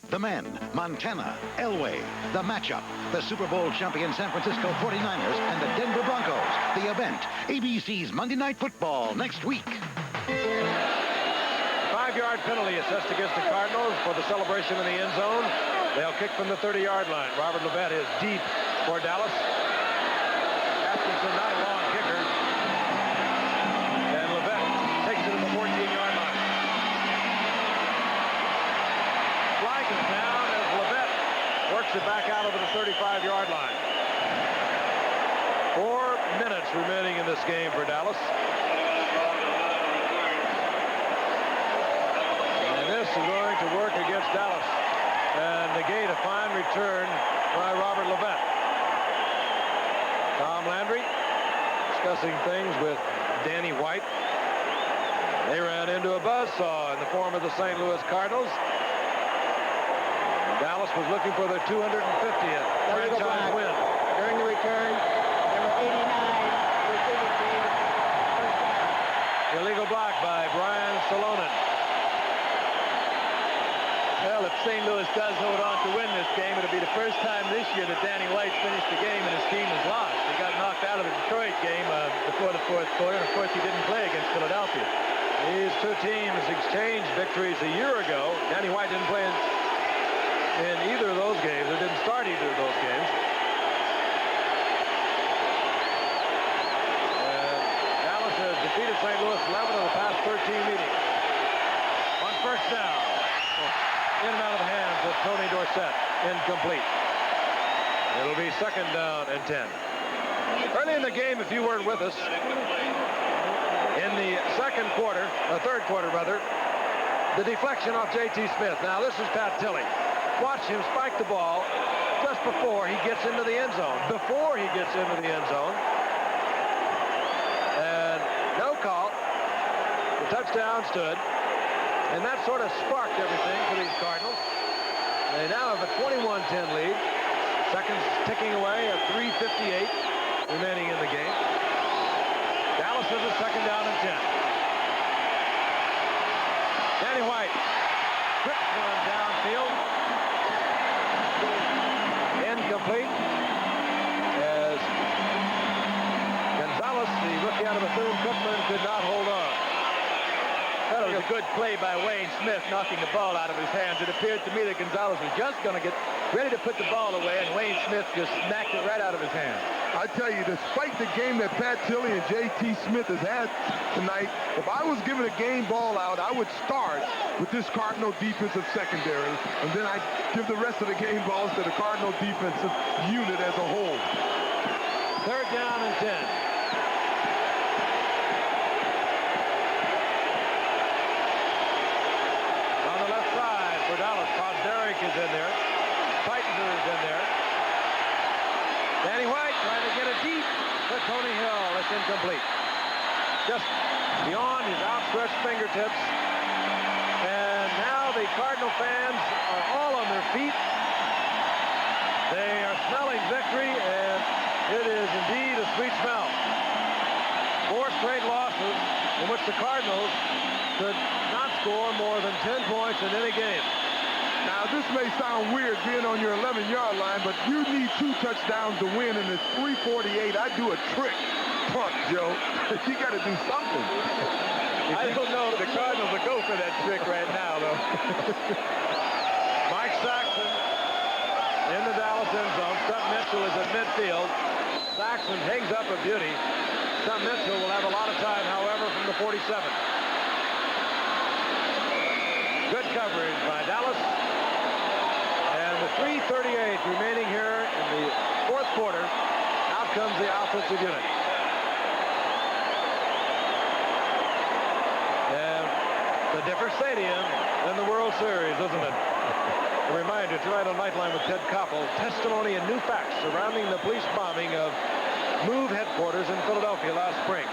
The men, Montana, Elway. The matchup, the Super Bowl champion San Francisco 49ers and the Denver Broncos. The event, ABC's Monday Night Football next week. 5-yard penalty assessed against the Cardinals for the celebration in the end zone. They'll kick from the 30-yard line. Robert Levette is deep for Dallas. Atkinson, not a long kicker. And Levette takes it to the 14-yard line. Flag is down as Levette works it back out over the 35-yard line. 4 minutes remaining in this game for Dallas. And this is going to work against Dallas and negate a fine return by Robert Levette. Tom Landry discussing things with Danny White. They ran into a buzzsaw in the form of the St. Louis Cardinals. Dallas was looking for their 250th franchise win. During the return, number 89 receiving team. Illegal block by Brian Salonen. Well, if St. Louis does hold on to win this game, it'll be the first time this year that Danny White finished the game and his team has lost. He got knocked out of the Detroit game before the fourth quarter, and of course he didn't play against Philadelphia. These two teams exchanged victories a year ago. Danny White didn't play in either of those games, or didn't start either of those games. And Dallas has defeated St. Louis 11 of the past 13 meetings. On first down. In and out of the hands of Tony Dorsett. Incomplete. It'll be second down and 10. Early in the game, if you weren't with us, in the third quarter rather, the deflection off J.T. Smith. Now this is Pat Tilley. Watch him spike the ball just before he gets into the end zone. And no call. The touchdown stood. And that sort of sparked everything for these Cardinals. They now have a 21-10 lead. Seconds ticking away at 3:58 remaining in the game. Dallas has a second down and 10. Danny White quick one downfield. Incomplete. As Gonzalez, the rookie out of Bethune-Cookman, could not hold on. That was a good play by Wayne Smith, knocking the ball out of his hands. It appeared to me that Gonzalez was just going to get ready to put the ball away, and Wayne Smith just smacked it right out of his hands. I tell you, despite the game that Pat Tilley and J.T. Smith has had tonight, if I was given a game ball out, I would start with this Cardinal defensive secondary, and then I'd give the rest of the game balls to the Cardinal defensive unit as a whole. Third down and 10. Is in there. Titans is in there. Danny White trying to get it deep for Tony Hill. It's incomplete. Just beyond his outstretched fingertips. And now the Cardinal fans are all on their feet. They are smelling victory, and it is indeed a sweet smell. 4 straight losses in which the Cardinals could not score more than 10 points in any game. Now, this may sound weird being on your 11-yard line, but you need 2 touchdowns to win, and it's 3:48. I do a trick punt, Joe. You got to do something. I don't know if the Cardinals will go for that trick right now, though. Mike Saxon in the Dallas end zone. Stump Mitchell is at midfield. Saxon hangs up a beauty. Stump Mitchell will have a lot of time, however, from the 47. Good coverage by Dallas. And with 3:38 remaining here in the fourth quarter, out comes the offensive unit. And the different stadium than the World Series, isn't it? A reminder tonight on Nightline with Ted Koppel, testimony and new facts surrounding the police bombing of MOVE headquarters in Philadelphia last spring.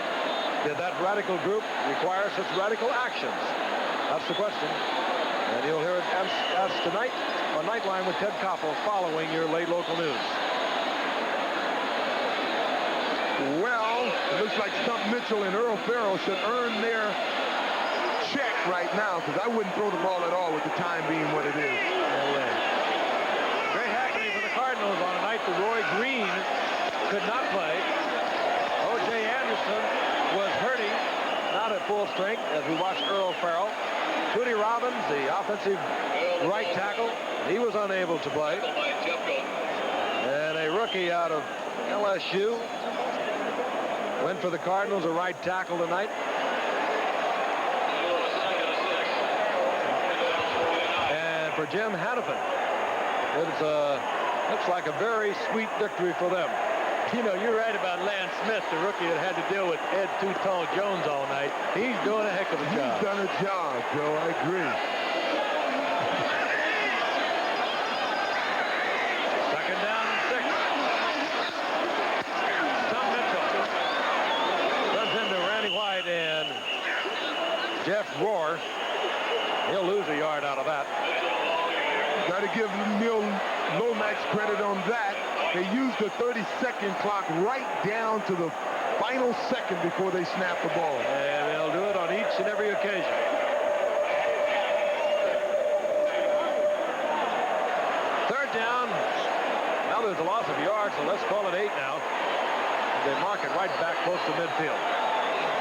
Did that radical group require such radical actions? That's the question. And you'll hear it asked tonight on Nightline with Ted Koppel following your late local news. Well, it looks like Stump Mitchell and Earl Farrell should earn their check right now, because I wouldn't throw the ball at all with the time being what it is. No way. as we watch Earl Farrell. Tootie Robbins, the offensive right tackle, he was unable to play. And a rookie out of LSU went for the Cardinals, a right tackle tonight. And for Jim Hannafin, it's looks like a very sweet victory for them. You know, you're right about Lance Smith, the rookie that had to deal with Ed Too Tall Jones all night. He's doing a heck of a job. He's done a job, Joe. I agree. Second down and 6. Tom Mitchell runs into Randy White and Jeff Rohr. He'll lose a yard out of that. Got to give Neil Lomax credit on that. They used the 30-second clock right down to the final second before they snap the ball. And they'll do it on each and every occasion. Third down. Now there's a loss of yards, so let's call it 8 now. They mark it right back close to midfield.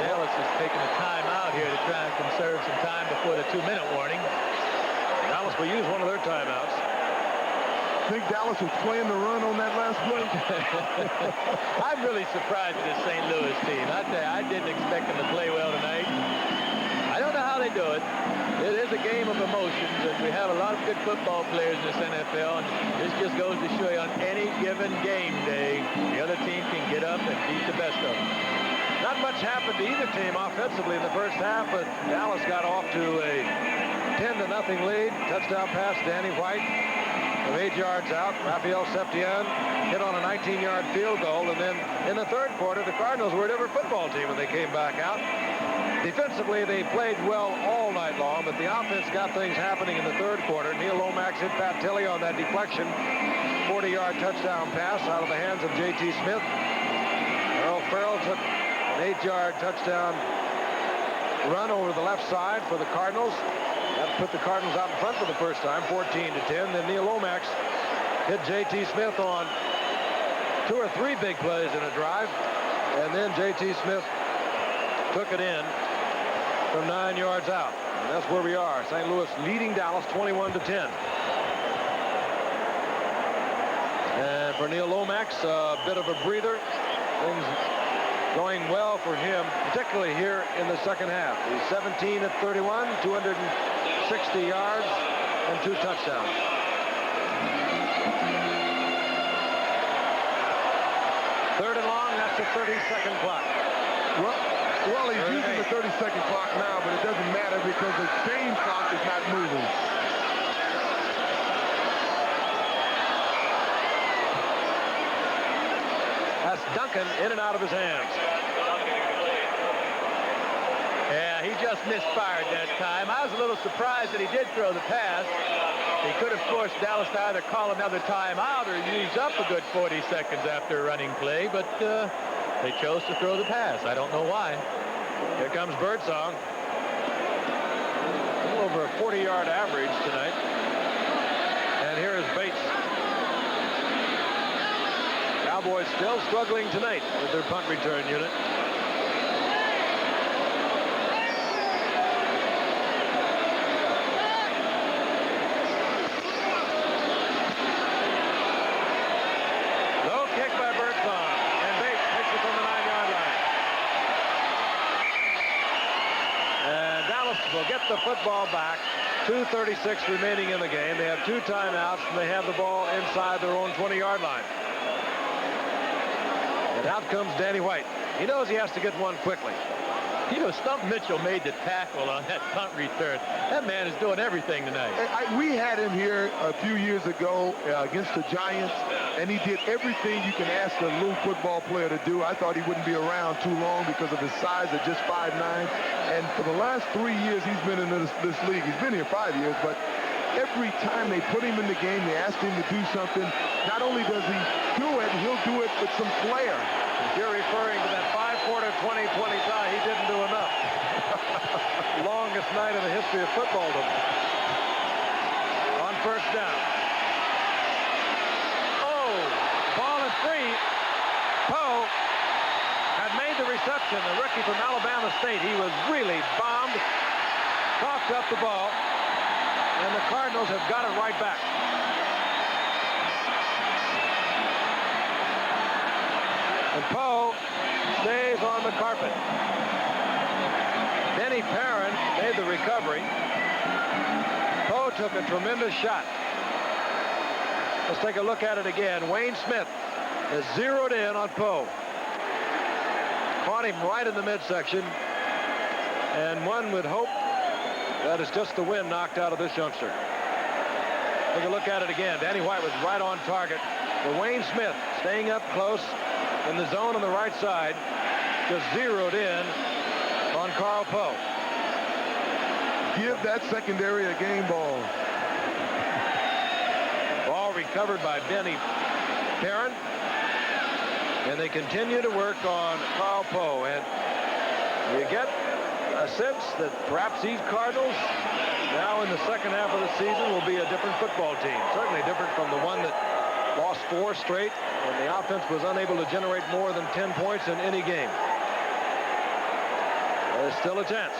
Dallas is taking a timeout here to try and conserve some time before the 2-minute warning. Dallas will use one of their timeouts. Think Dallas was playing the run on that last play? I'm really surprised at this St. Louis team. I tell you, I didn't expect them to play well tonight. I don't know how they do it. It is a game of emotions, and we have a lot of good football players in this NFL, and this just goes to show you on any given game day, the other team can get up and beat the best of them. Not much happened to either team offensively in the first half, but Dallas got off to a 10-0 lead. Touchdown pass, Danny White. From 8 yards out, Raphael Septien hit on a 19-yard field goal, and then in the third quarter, the Cardinals were a different football team when they came back out. Defensively, they played well all night long, but the offense got things happening in the third quarter. Neil Lomax hit Pat Tilley on that deflection. 40-yard touchdown pass out of the hands of J.T. Smith. Earl Farrell took an 8-yard touchdown run over the left side for the Cardinals. That put the Cardinals out in front for the first time, 14-10. Then Neil Lomax hit J.T. Smith on 2 or 3 big plays in a drive. And then J.T. Smith took it in from 9 yards out. And that's where we are. St. Louis leading Dallas 21-10. And for Neil Lomax, a bit of a breather. Things going well for him, particularly here in the second half. He's 17 at 31, 260 yards, and 2 touchdowns. Third and long, that's the 30-second clock. Well, he's using the 30-second clock now, but it doesn't matter because the same clock is not moving. That's Duncan in and out of his hands. Yeah, he just misfired that time. I was a little surprised that he did throw the pass. He could have forced Dallas to either call another timeout or use up a good 40 seconds after a running play, but they chose to throw the pass. I don't know why. Here comes Birdsong. A little over a 40-yard average tonight. And here is Bates. Cowboys still struggling tonight with their punt return unit. Low kick by Birdsong, and Bates takes it from the 9-yard line. And Dallas will get the football back. 2:36 remaining in the game. They have 2 timeouts, and they have the ball inside their own 20-yard line. And out comes Danny White. He knows he has to get one quickly. You know, Stump Mitchell made the tackle on that punt return. That man is doing everything tonight. We had him here a few years ago against the Giants, and he did everything you can ask a little football player to do. I thought he wouldn't be around too long because of his size at just 5'9". And for the last 3 years he's been in this league. He's been here 5 years, but every time they put him in the game, they asked him to do something. Not only does he do it, he'll do it with some flair. If you're referring to that 5-quarter 20-20 tie, he didn't do enough. Longest night in the history of football to him. On first down. Oh, ball is free. Poe had made the reception. The rookie from Alabama State. He was really bombed. Coughed up the ball. And the Cardinals have got it right back. And Poe stays on the carpet. Denny Perrin made the recovery. Poe took a tremendous shot. Let's take a look at it again. Wayne Smith has zeroed in on Poe. Caught him right in the midsection. And one would hope that it's just the wind knocked out of this youngster. Take a look at it again. Danny White was right on target. But Wayne Smith staying up close in the zone on the right side, just zeroed in on Carl Poe. Give that secondary a game ball. Ball recovered by Denny Perrin. And they continue to work on Carl Poe. And you get a sense that perhaps these Cardinals now in the second half of the season will be a different football team. Certainly different from the one that lost 4 straight when the offense was unable to generate more than 10 points in any game. There's still a chance.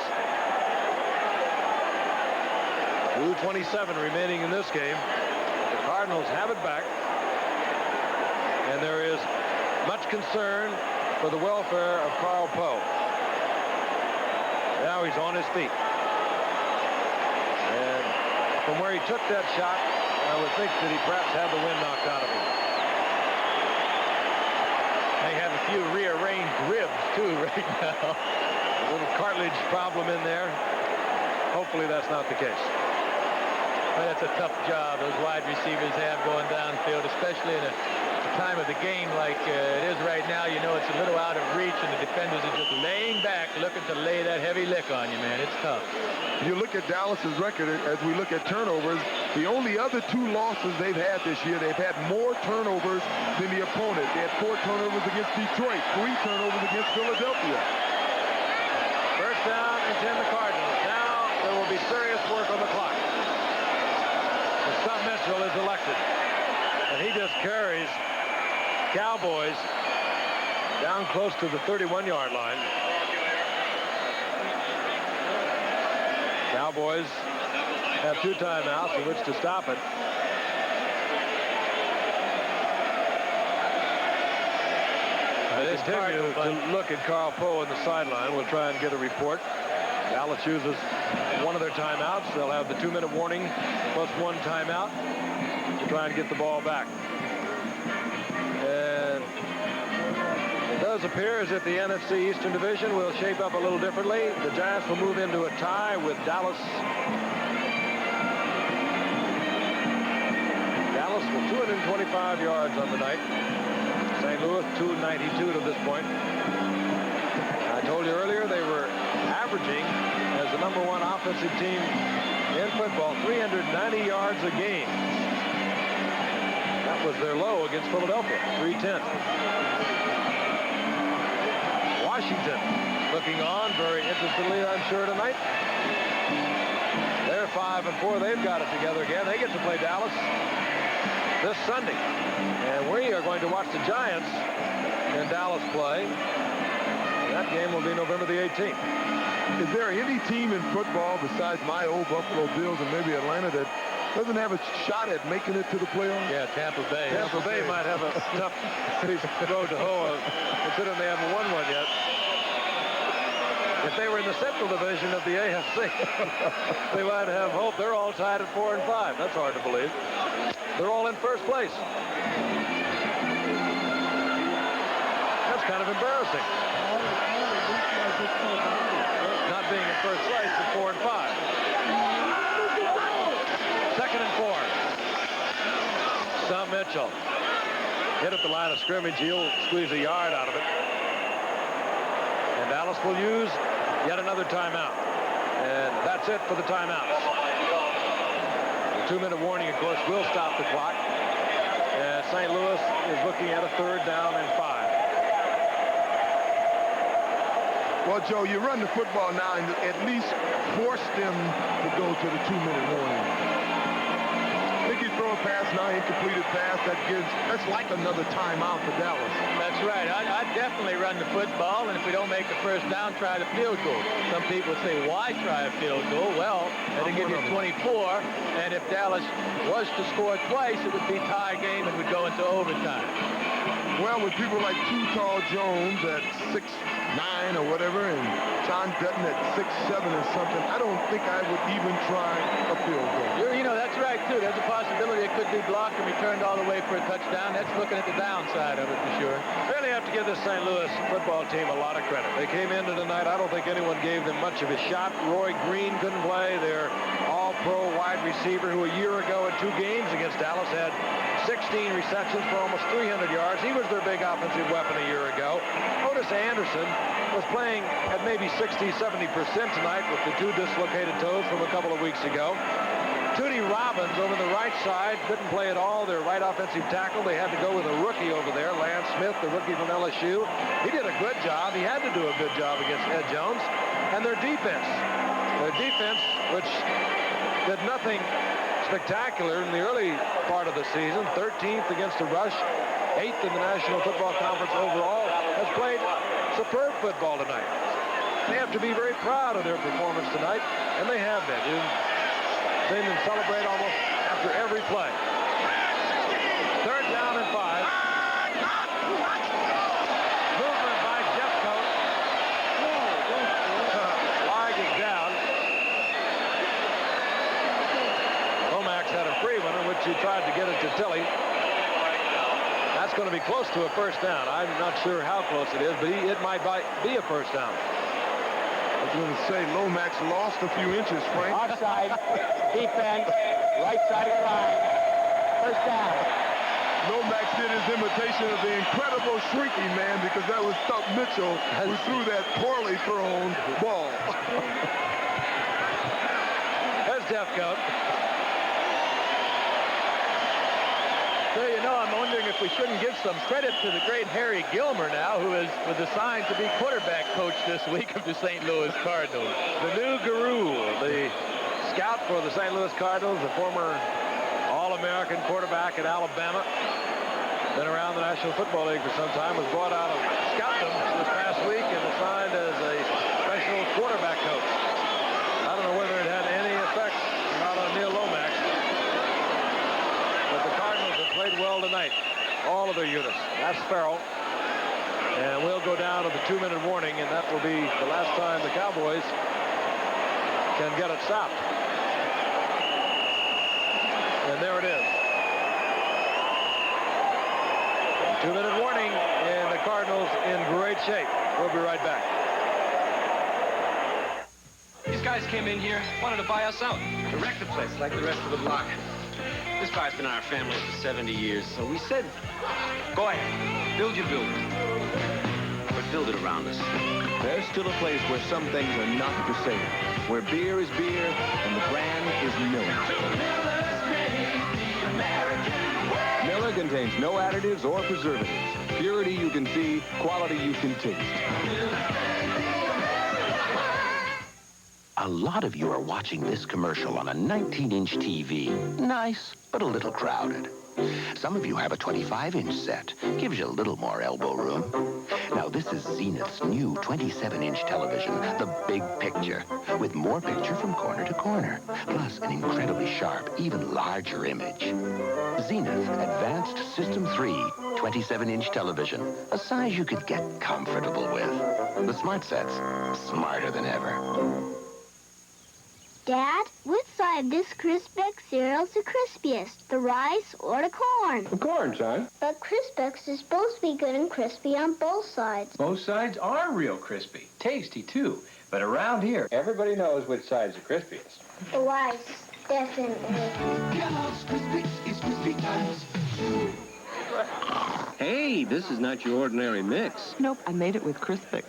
2:27 remaining in this game. The Cardinals have it back. And there is much concern for the welfare of Carl Poe. Now he's on his feet. And from where he took that shot, I would think that he perhaps had the wind knocked out of him. They have a few rearranged ribs, too, right now. A little cartilage problem in there. Hopefully that's not the case. Well, that's a tough job those wide receivers have going downfield, especially in a time of the game like it is right now. You know it's a little out of reach, and the defenders are just laying back, looking to lay that heavy lick on you, man. It's tough. You look at Dallas's record as we look at turnovers. The only other 2 losses they've had this year, they've had more turnovers than the opponent. They had 4 turnovers against Detroit, 3 turnovers against Philadelphia. First down and 10 the Cardinals. Now there will be serious work on the clock. And Stump Mitchell is elected. And he just carries Cowboys down close to the 31-yard line. Cowboys have 2 timeouts in which to stop it. They continue to look at Carl Poe on the sideline. We'll try and get a report. Dallas uses one of their timeouts. They'll have the 2-minute warning plus 1 timeout to try and get the ball back. And it does appear as if the NFC Eastern Division will shape up a little differently. The Giants will move into a tie with Dallas. Dallas with 225 yards on the night. St. Louis 292 to this point. I told you earlier they were averaging as the #1 offensive team in football 390 yards a game. That was their low against Philadelphia, 310. Washington looking on very interestedly, I'm sure, tonight. They're 5-4. They've got it together again. They get to play Dallas this Sunday. And we are going to watch the Giants in Dallas play. That game will be November the 18th. Is there any team in football besides my old Buffalo Bills and maybe Atlanta that doesn't have a shot at making it to the playoffs? Yeah, Tampa Bay. Tampa Bay might have a tough road to hoe, considering they haven't won one yet. If they were in the Central Division of the AFC, they might have hope. They're all tied at 4-5. That's hard to believe. They're all in first place. That's kind of embarrassing. Not being in first place at 4-5. 2nd and 4. Stump Mitchell hit at the line of scrimmage. He'll squeeze a yard out of it. And Dallas will use yet another timeout. And that's it for the timeouts. The 2-minute warning, of course, will stop the clock. And St. Louis is looking at a 3rd down and 5. Well, Joe, you run the football now and at least force them to go to the 2-minute warning. I think you throw pass, now incompleted pass. That's like another timeout for Dallas. That's right. I'd definitely run the football, and if we don't make the first down, try the field goal. Some people say, why try a field goal? Well, it'll give you 24, and if Dallas was to score twice, it would be tie game and would go into overtime. Well, with people like Too Tall Jones at 6'9" or whatever, and John Dutton at 6'7" or something, I don't think I would even try a field goal. You know, that's right, too. There's a possibility it could be blocked and returned all the way for a touchdown. That's looking at the downside of it for sure. Really have to give this St. Louis football team a lot of credit. They came into tonight. I don't think anyone gave them much of a shot. Roy Green couldn't play. Their all-pro wide receiver, who a year ago in 2 games against Dallas had 16 receptions for almost 300 yards. He was their big offensive weapon a year ago. Otis Anderson was playing at maybe 60-70% tonight with the 2 dislocated toes from a couple of weeks ago. Tootie Robbins over the right side didn't play at all. Their right offensive tackle. They had to go with a rookie over there, Lance Smith, the rookie from LSU. He did a good job. He had to do a good job against Ed Jones. And their defense, which did nothing spectacular in the early part of the season, 13th against the rush, 8th in the National Football Conference overall, has played superb football tonight. They have to be very proud of their performance tonight, and they have been. You've seen them celebrate almost after every play. 3rd down and 5. Movement by Jeffcoat. Flag is down. Lomax had a free one in which he tried to get it to Tilley. That's going to be close to a first down. I'm not sure how close it is, but it might be a first down. I was going to say, Lomax lost a few inches, Frank. Offside, defense, right side of the line. First down. Lomax did his imitation of the incredible Shrinky Man because that was Stuck Mitchell who threw that poorly thrown ball. There's Jeffcoat. So, you know, I'm wondering if we shouldn't give some credit to the great Harry Gilmer now, who was assigned to be quarterback coach this week of the St. Louis Cardinals. The new guru, the scout for the St. Louis Cardinals, the former All-American quarterback at Alabama, been around the National Football League for some time, was brought out of Scotland this past week and assigned as a special quarterback coach. I don't know whether it had any effect not on Neil Lomax, but the Cardinals have played well tonight. All of their units. That's Farrell. And we'll go down to the 2-minute warning, and that will be the last time the Cowboys can get it stopped. And there it is. 2-minute warning, and the Cardinals in great shape. We'll be right back. These guys came in here, wanted to buy us out, to wreck the place like the rest of the block. This guy's been in our family for 70 years, so we said, go ahead, build your building. But build it around us. There's still a place where some things are not for sale, where beer is beer and the brand is Miller. Miller contains no additives or preservatives. Purity you can see, quality you can taste. A lot of you are watching this commercial on a 19-inch TV. Nice, but a little crowded. Some of you have a 25-inch set. Gives you a little more elbow room. Now, this is Zenith's new 27-inch television, the big picture, with more picture from corner to corner, plus an incredibly sharp, even larger image. Zenith Advanced System 3 27-inch television, a size you could get comfortable with. The smart set's smarter than ever. Dad, which side of this Crispix cereal's the crispiest, the rice or the corn? The corn, son. But Crispix is supposed to be good and crispy on both sides. Both sides are real crispy. Tasty, too. But around here, everybody knows which side's the crispiest. The rice, definitely. Kellogg's Crispix is crispy times 2. Hey, this is not your ordinary mix. Nope, I made it with Crispix.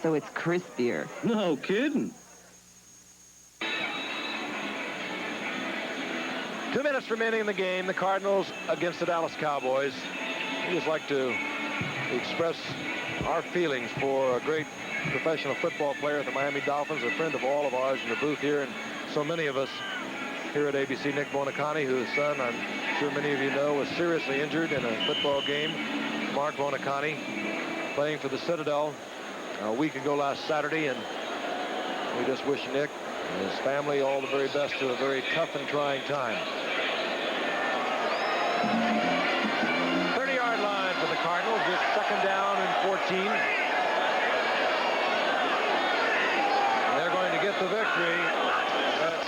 So it's crispier. No kidding. 2 minutes remaining in the game. The Cardinals against the Dallas Cowboys. We just like to express our feelings for a great professional football player at the Miami Dolphins, a friend of all of ours in the booth here, and so many of us here at ABC. Nick Buonaconti, whose son, I'm sure many of you know, was seriously injured in a football game. Mark Buonaconti, playing for the Citadel a week ago last Saturday, and we just wish Nick and his family all the very best through a very tough and trying time. 30-yard line for the Cardinals. It's second down and 14. And they're going to get the victory that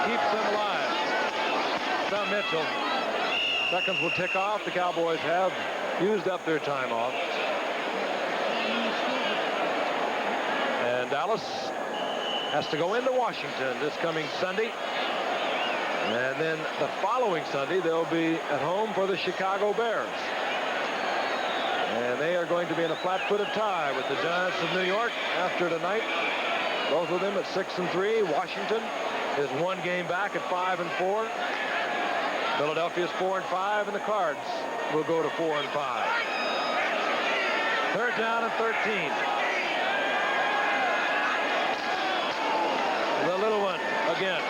keeps them alive. Tom Mitchell. Seconds will tick off. The Cowboys have used up their time off. And Dallas has to go into Washington this coming Sunday. And then the following Sunday, they'll be at home for the Chicago Bears. And they are going to be in a flat-footed tie with the Giants of New York after tonight. Both of them at 6-3. Washington is one game back at 5-4. Philadelphia's 4-5, and the Cards will go to 4-5. Third down and 13. The little one again.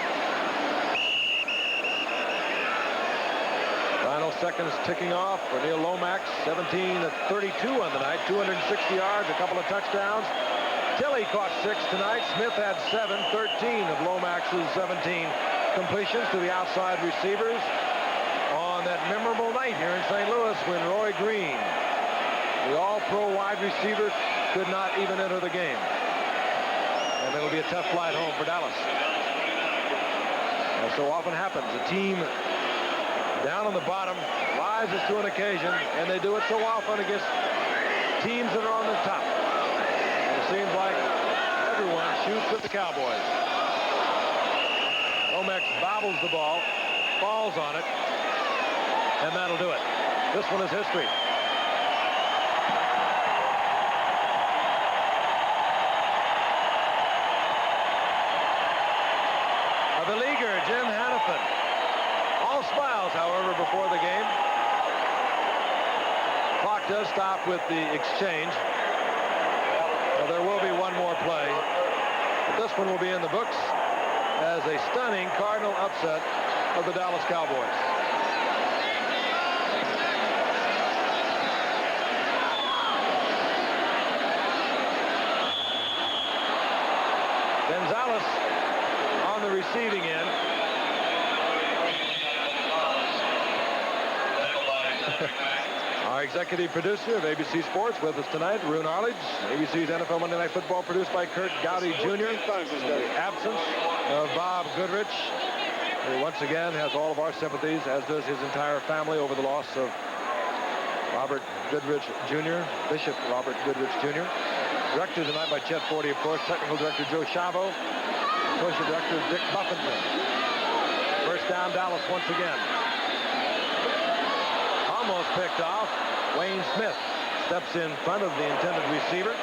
Final seconds ticking off for Neil Lomax. 17-32 on the night. 260 yards, a couple of touchdowns. Tilley caught 6 tonight. Smith had 7. 13 of Lomax's 17 completions to the outside receivers on that memorable night here in St. Louis when Roy Green, the all-pro wide receiver, could not even enter the game. And it'll be a tough flight home for Dallas. As so often happens, a team down on the bottom rises to an occasion, and they do it so often against teams that are on the top. And it seems like everyone shoots at the Cowboys. Lomax bobbles the ball, falls on it, and that'll do it. This one is history. The leaguer, Jim Hannafin. All smiles, however, before the game. Clock does stop with the exchange. So there will be one more play. But this one will be in the books as a stunning Cardinal upset of the Dallas Cowboys. Gonzalez on the receiving end. Our executive producer of ABC Sports with us tonight, Roone Arledge. ABC's NFL Monday Night Football produced by Kurt Gowdy Jr. The absence of Bob Goodrich, who once again has all of our sympathies, as does his entire family, over the loss of Robert Goodrich Jr., Bishop Robert Goodrich Jr. Directed tonight by Chet Forty, of course. Technical director Joe Chavo. Associate director Dick Buffington. First down, Dallas once again. Almost picked off. Wayne Smith steps in front of the intended receiver.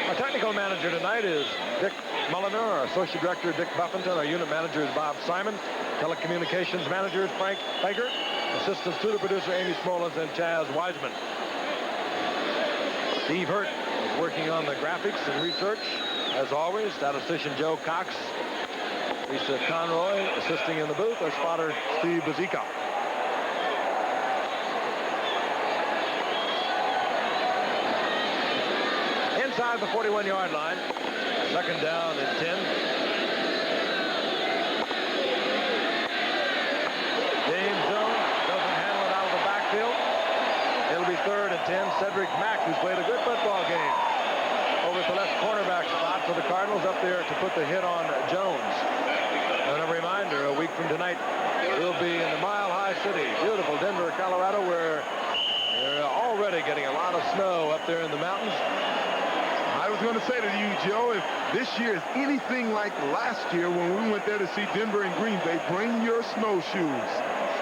Our technical manager tonight is Dick Mulliner. Our associate director Dick Buffington. Our unit manager is Bob Simon. Telecommunications manager is Frank Fager. Assistant studio producer Amy Smolens and Chaz Wiseman. Steve Hurt is working on the graphics and research. As always, statistician Joe Cox. Lisa Conroy assisting in the booth. Our spotter, Steve Bazika. Inside the 41-yard line. Second down and 10. James Jones doesn't handle it out of the backfield. It'll be third and 10. Cedric Mack, who's played a good football game, over at the left cornerback spot for the Cardinals, up there to put the hit on Jones. And a reminder, a week from tonight, we'll be in the Mile High City, beautiful Denver, Colorado, where they're already getting a lot of snow up there in the mountains. I was going to say to you, Joe, if this year is anything like last year when we went there to see Denver and Green Bay, bring your snowshoes.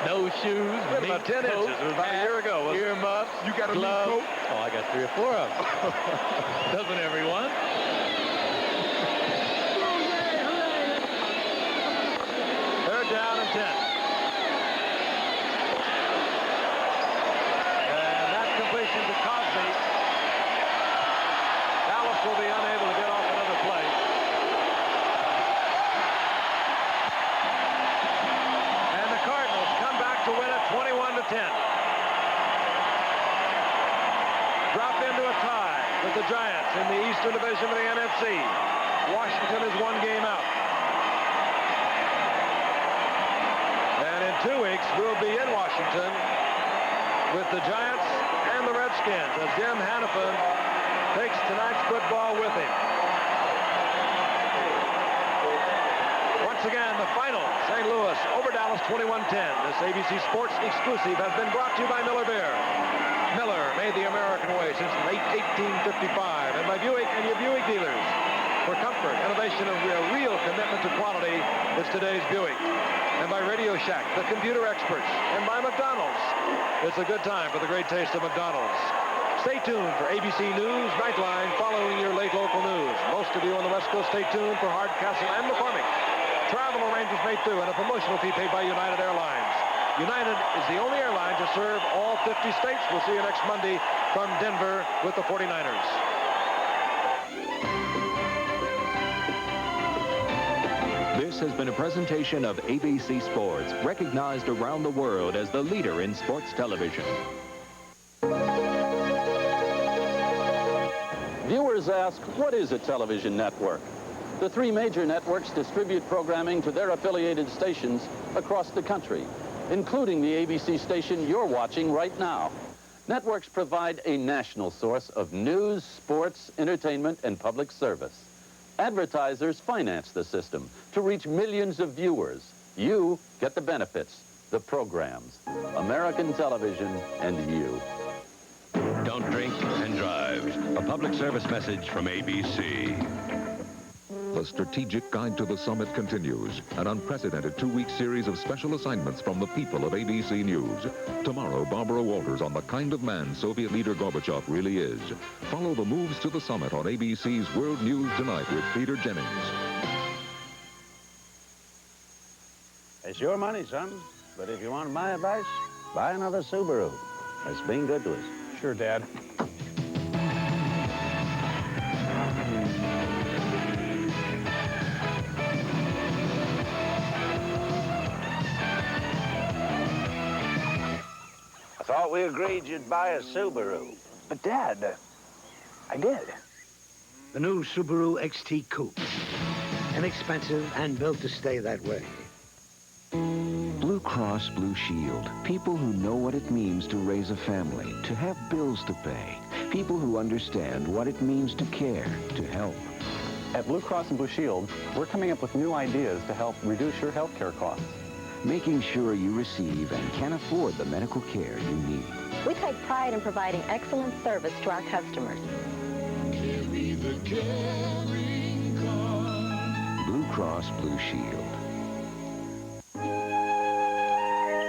Snowshoes, About 10 inches. It was about a year ago. Earmuffs, You got a gloves. new coat? Oh, I got 3 or 4 of them. Doesn't everyone? Third down and 10. And that completion to Cosby. Dallas will be unable to get off another play. the Giants in the Eastern Division of the NFC. Washington is 1 game out. And in 2 weeks, we'll be in Washington with the Giants and the Redskins as Jim Hannafin takes tonight's football with him. Once again, the final, St. Louis over Dallas 21-10. This ABC Sports exclusive has been brought to you by Miller Beer. Miller made the American way since late 1855, and by Buick and your Buick dealers. For comfort, innovation, and a real commitment to quality, it's today's Buick. And by Radio Shack, the computer experts, and by McDonald's. It's a good time for the great taste of McDonald's. Stay tuned for ABC News Nightline following your late local news. Most of you on the West Coast, stay tuned for Hardcastle and McCormick. Travel arrangements made through and a promotional fee paid by United Airlines. United is the only airline to serve all 50 states. We'll see you next Monday from Denver with the 49ers. This has been a presentation of ABC Sports, recognized around the world as the leader in sports television. Viewers ask, what is a television network? The 3 major networks distribute programming to their affiliated stations across the country, including the ABC station you're watching right now. Networks provide a national source of news, sports, entertainment, and public service. Advertisers finance the system to reach millions of viewers. You get the benefits, the programs. American television and you. Don't drink and drive. A public service message from ABC. The strategic guide to the summit continues. An unprecedented 2-week series of special assignments from the people of ABC News. Tomorrow, Barbara Walters on the kind of man Soviet leader Gorbachev really is. Follow the moves to the summit on ABC's World News Tonight with Peter Jennings. It's your money, son. But if you want my advice, buy another Subaru. It's been good to us. Sure, Dad. I thought we agreed you'd buy a Subaru. But, Dad, I did. The new Subaru XT Coupe. Inexpensive and built to stay that way. Blue Cross Blue Shield. People who know what it means to raise a family, to have bills to pay. People who understand what it means to care, to help. At Blue Cross and Blue Shield, we're coming up with new ideas to help reduce your health care costs. Making sure you receive and can afford the medical care you need. We take pride in providing excellent service to our customers. Carry the caring card. Blue Cross Blue Shield.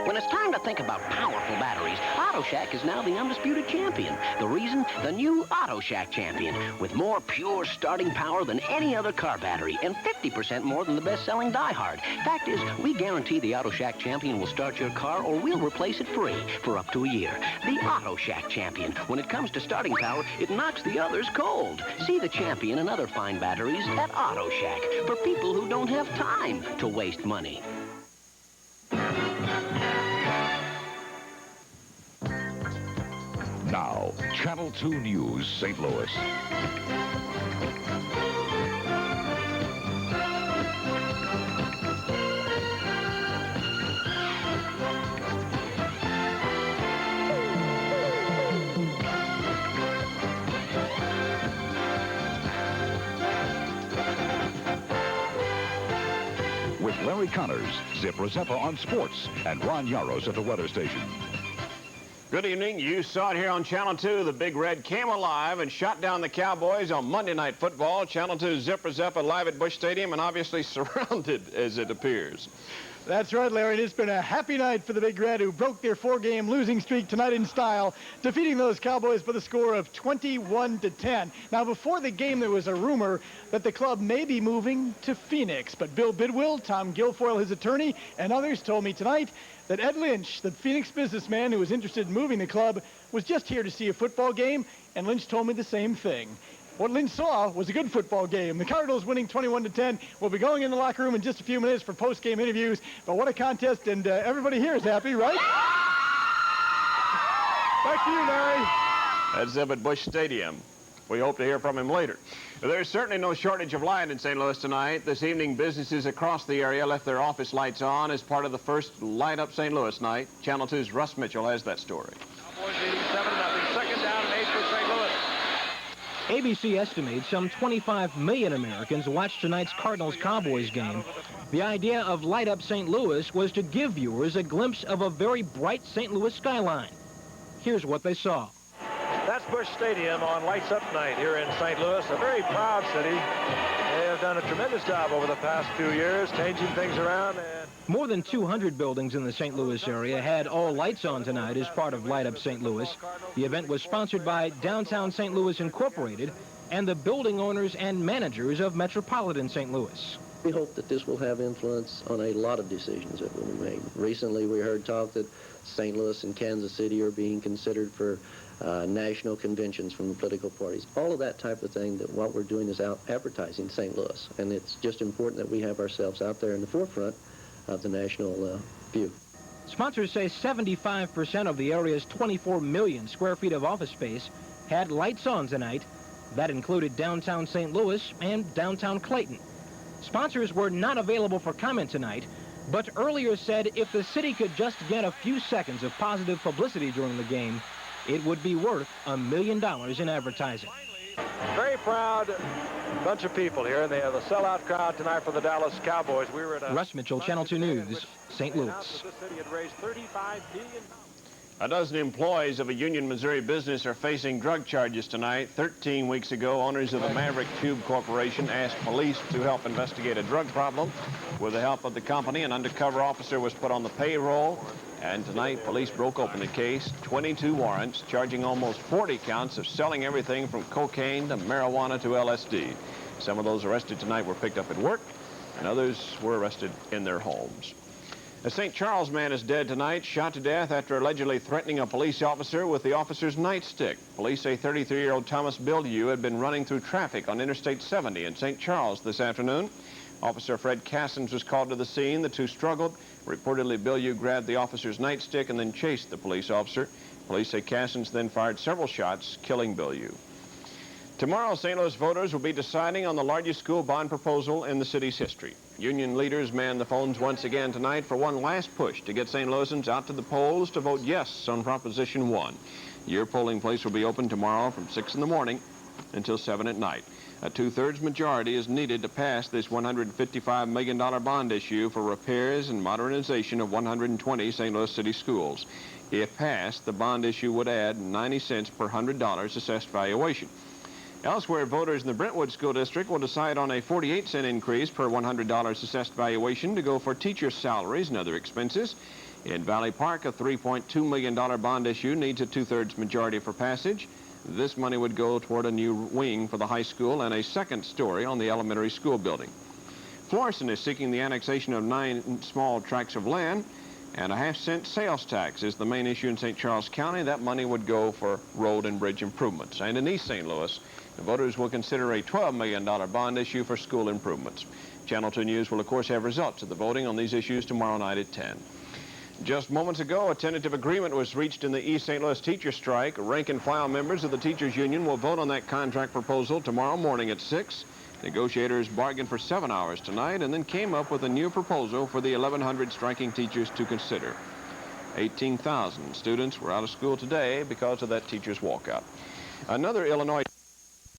When it's time to think about powerful batteries, Auto Shack is now the undisputed champion. The reason? The new Auto Shack Champion, with more pure starting power than any other car battery and 50% more than the best-selling Die-Hard. Fact is, we guarantee the Auto Shack Champion will start your car or we'll replace it free for up to a year. The Auto Shack Champion. When it comes to starting power, it knocks the others cold. See the Champion and other fine batteries at Auto Shack for people who don't have time to waste money. Now, Channel 2 News, St. Louis. With Larry Connors, Zipper Zeppa on sports, and Ron Yaros at the weather station. Good evening. You saw it here on Channel 2. The Big Red came alive and shot down the Cowboys on Monday Night Football. Channel 2 Zipper Zeppa live at Busch Stadium and obviously surrounded, as it appears. That's right, Larry. It's been a happy night for the Big Red, who broke their 4-game losing streak tonight in style, defeating those Cowboys by the score of 21-10. Now, before the game, there was a rumor that the club may be moving to Phoenix, but Bill Bidwell, Tom Guilfoyle, his attorney, and others told me tonight that Ed Lynch, the Phoenix businessman who was interested in moving the club, was just here to see a football game, and Lynch told me the same thing. What Lynch saw was a good football game. The Cardinals winning 21-10. We'll be going in the locker room in just a few minutes for post-game interviews. But what a contest, and everybody here is happy, right? Back to you, Larry. That's up at Busch Stadium. We hope to hear from him later. There's certainly no shortage of light in St. Louis tonight. This evening, businesses across the area left their office lights on as part of the first Light Up St. Louis night. Channel 2's Russ Mitchell has that story. Cowboys leading 7-0. Second down and 8 for St. Louis. ABC estimates some 25 million Americans watched tonight's Cardinals-Cowboys game. The idea of Light Up St. Louis was to give viewers a glimpse of a very bright St. Louis skyline. Here's what they saw. That's Busch Stadium on Lights Up night here in St. Louis, a very proud city. They have done a tremendous job over the past few years, changing things around. More than 200 buildings in the St. Louis area had all lights on tonight as part of Light Up St. Louis. The event was sponsored by Downtown St. Louis Incorporated and the building owners and managers of Metropolitan St. Louis. We hope that this will have influence on a lot of decisions that will be made. Recently, we heard talk that St. Louis and Kansas City are being considered for national conventions from the political parties. All of that type of thing, that what we're doing is out advertising St. Louis. And it's just important that we have ourselves out there in the forefront of the national view. Sponsors say 75% of the area's 24 million square feet of office space had lights on tonight. That included downtown St. Louis and downtown Clayton. Sponsors were not available for comment tonight, but earlier said if the city could just get a few seconds of positive publicity during the game, it would be worth $1 million in advertising. Very proud bunch of people here, and they have a sellout crowd tonight for the Dallas Cowboys. We were at Russ Mitchell, Channel 2 News, St. Louis. This city had raised $35 billion. A dozen employees of a Union, Missouri business are facing drug charges tonight. 13 weeks ago, owners of the Maverick Tube Corporation asked police to help investigate a drug problem. With the help of the company, an undercover officer was put on the payroll. And tonight, police broke open the case, 22 warrants, charging almost 40 counts of selling everything from cocaine to marijuana to LSD. Some of those arrested tonight were picked up at work, and others were arrested in their homes. A St. Charles man is dead tonight, shot to death after allegedly threatening a police officer with the officer's nightstick. Police say 33-year-old Thomas Bilyeu had been running through traffic on Interstate 70 in St. Charles this afternoon. Officer Fred Cassins was called to the scene. The two struggled. Reportedly, Bilyeu grabbed the officer's nightstick and then chased the police officer. Police say Cassins then fired several shots, killing Bilyeu. Tomorrow, St. Louis voters will be deciding on the largest school bond proposal in the city's history. Union leaders man the phones once again tonight for one last push to get St. Louisans out to the polls to vote yes on Proposition 1. Your polling place will be open tomorrow from 6 in the morning until 7 at night. A two-thirds majority is needed to pass this $155 million bond issue for repairs and modernization of 120 St. Louis City schools. If passed, the bond issue would add 90 cents per $100 assessed valuation. Elsewhere, voters in the Brentwood School District will decide on a 48-cent increase per $100 assessed valuation to go for teacher salaries and other expenses. In Valley Park, a $3.2 million bond issue needs a two-thirds majority for passage. This money would go toward a new wing for the high school and a second story on the elementary school building. Florissant is seeking the annexation of 9 small tracts of land, and a half-cent sales tax is the main issue in St. Charles County. That money would go for road and bridge improvements. And in East St. Louis, the voters will consider a $12 million bond issue for school improvements. Channel 2 News will, of course, have results of the voting on these issues tomorrow night at 10. Just moments ago, a tentative agreement was reached in the East St. Louis teacher strike. Rank-and-file members of the teachers union will vote on that contract proposal tomorrow morning at 6. Negotiators bargained for 7 hours tonight and then came up with a new proposal for the 1,100 striking teachers to consider. 18,000 students were out of school today because of that teachers' walkout. Another Illinois